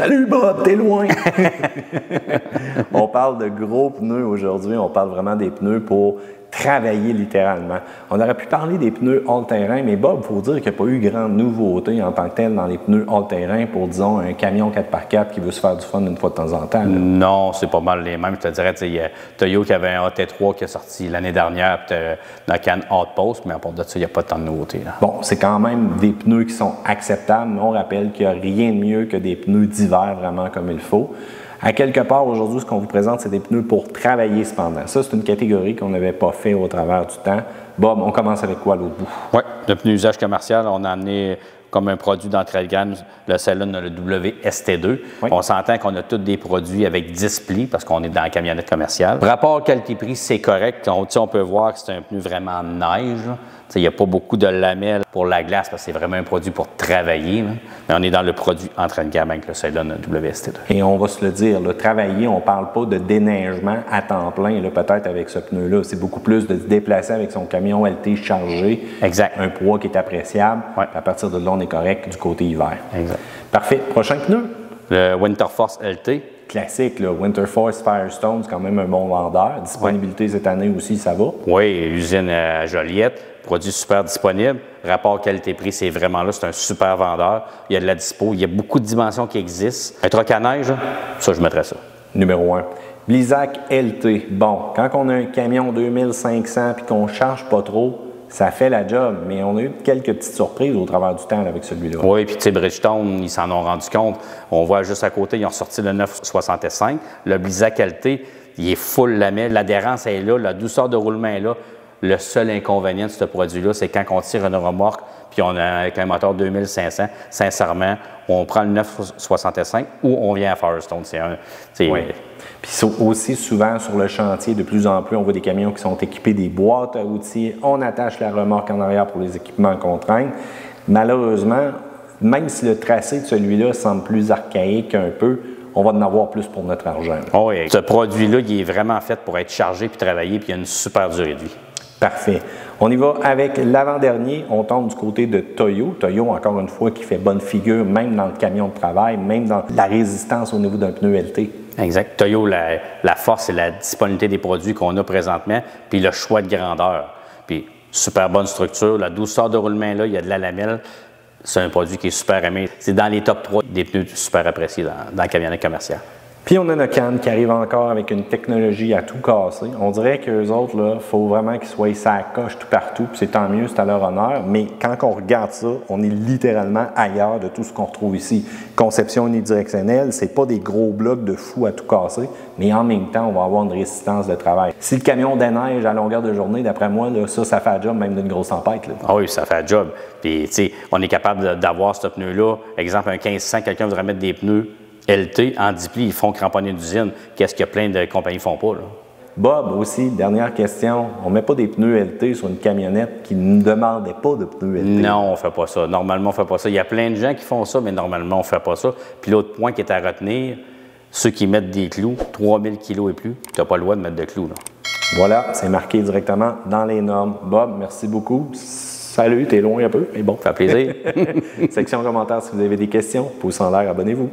Salut Bob, t'es loin! On parle de gros pneus aujourd'hui, on parle vraiment des pneus pour travailler littéralement. On aurait pu parler des pneus all-terrain, mais Bob, il faut dire qu'il n'y a pas eu grande nouveauté en tant que telle dans les pneus all-terrain pour, disons, un camion 4x4 qui veut se faire du fun une fois de temps en temps. Là. Non, c'est pas mal les mêmes. Je te dirais, il y a Toyo qui avait un AT3 qui est sorti l'année dernière, puis la Can Outpost, mais à part de ça, il n'y a pas tant de nouveautés. Là. Bon, c'est quand même des pneus qui sont acceptables, mais on rappelle qu'il n'y a rien de mieux que des pneus d'hiver vraiment comme il faut. À quelque part, aujourd'hui, ce qu'on vous présente, c'est des pneus pour travailler cependant. Ça, c'est une catégorie qu'on n'avait pas fait au travers du temps. Bob, on commence avec quoi à l'autre bout? Oui, le pneu usage commercial, on a amené comme un produit d'entrée de gamme, le Cellon, le WST2. Oui. On s'entend qu'on a tous des produits avec 10 plis parce qu'on est dans la camionnette commerciale. Rapport qualité-prix, c'est correct. On peut voir que c'est un pneu vraiment neige. Il n'y a pas beaucoup de lamelles pour la glace parce que c'est vraiment un produit pour travailler. Là. Mais on est dans le produit entrée de gamme avec le Cellon WST2. Et on va se le dire, le travailler, on ne parle pas de déneigement à temps plein, peut-être avec ce pneu-là. C'est beaucoup plus de se déplacer avec son camion LT chargé. Exact. Un poids qui est appréciable. Ouais. À partir de là, on est correct du côté hiver. Exact. Parfait. Prochain pneu? Le Winterforce LT. Classique, là. Winterforce Firestone, c'est quand même un bon vendeur. Disponibilité cette année aussi, ça va? Oui, usine à Joliette. Produit super disponible. Rapport qualité-prix, c'est vraiment là, c'est un super vendeur. Il y a de la dispo, il y a beaucoup de dimensions qui existent. Un troc à neige, ça, je mettrais ça. Numéro 1. Blizzak LT. Bon, quand on a un camion 2500 et qu'on ne charge pas trop, ça fait la job, mais on a eu quelques petites surprises au travers du temps là, avec celui-là. Oui, puis tu sais, Bridgestone, ils s'en ont rendu compte. On voit juste à côté, ils ont sorti le 965. Le Blizzak LT, il est full lamelle. L'adhérence est là, la douceur de roulement est là. Le seul inconvénient de ce produit-là, c'est quand on tire une remorque, puis on a avec un moteur 2500, sincèrement, on prend le 965 ou on vient à Firestone. Oui. Puis aussi souvent sur le chantier, de plus en plus, on voit des camions qui sont équipés des boîtes à outils. On attache la remorque en arrière pour les équipements contraints. Malheureusement, même si le tracé de celui-là semble plus archaïque un peu, on va en avoir plus pour notre argent. Oh oui, ce produit-là, il est vraiment fait pour être chargé puis travailler, puis il a une super durée de vie. Parfait. On y va avec l'avant-dernier. On tombe du côté de Toyo. Toyo, encore une fois, qui fait bonne figure, même dans le camion de travail, même dans la résistance au niveau d'un pneu LT. Exact. Toyo, la force et la disponibilité des produits qu'on a présentement, puis le choix de grandeur. Puis, super bonne structure, la douceur de roulement là, il y a de la lamelle. C'est un produit qui est super aimé. C'est dans les top 3 des pneus super appréciés dans la camionnette commerciale. Puis on a Nokan qui arrive encore avec une technologie à tout casser. On dirait qu'eux autres, il faut vraiment qu'ils soient ça coche tout partout, puis c'est tant mieux, c'est à leur honneur. Mais quand on regarde ça, on est littéralement ailleurs de tout ce qu'on retrouve ici. Conception unidirectionnelle, c'est pas des gros blocs de fou à tout casser, mais en même temps, on va avoir une résistance de travail. Si le camion déneige à longueur de journée, d'après moi, là, ça fait la job même d'une grosse tempête. Là. Ah oui, ça fait la job. Puis, tu sais, on est capable d'avoir ce pneu-là. Exemple, un 1500, quelqu'un voudrait mettre des pneus LT en 10 plis, ils font cramponner d'usine. Qu'est-ce que plein de compagnies ne font pas, là? Bob, aussi, dernière question. On ne met pas des pneus LT sur une camionnette qui ne demandait pas de pneus LT. Non, on ne fait pas ça. Normalement, on ne fait pas ça. Il y a plein de gens qui font ça, mais normalement, on ne fait pas ça. Puis l'autre point qui est à retenir, ceux qui mettent des clous, 3000 kg et plus, tu n'as pas le droit de mettre de clous, là. Voilà, c'est marqué directement dans les normes. Bob, merci beaucoup. Salut, t'es loin un peu, mais bon. Ça fait plaisir. Section commentaires si vous avez des questions. Pouce en l'air, abonnez-vous.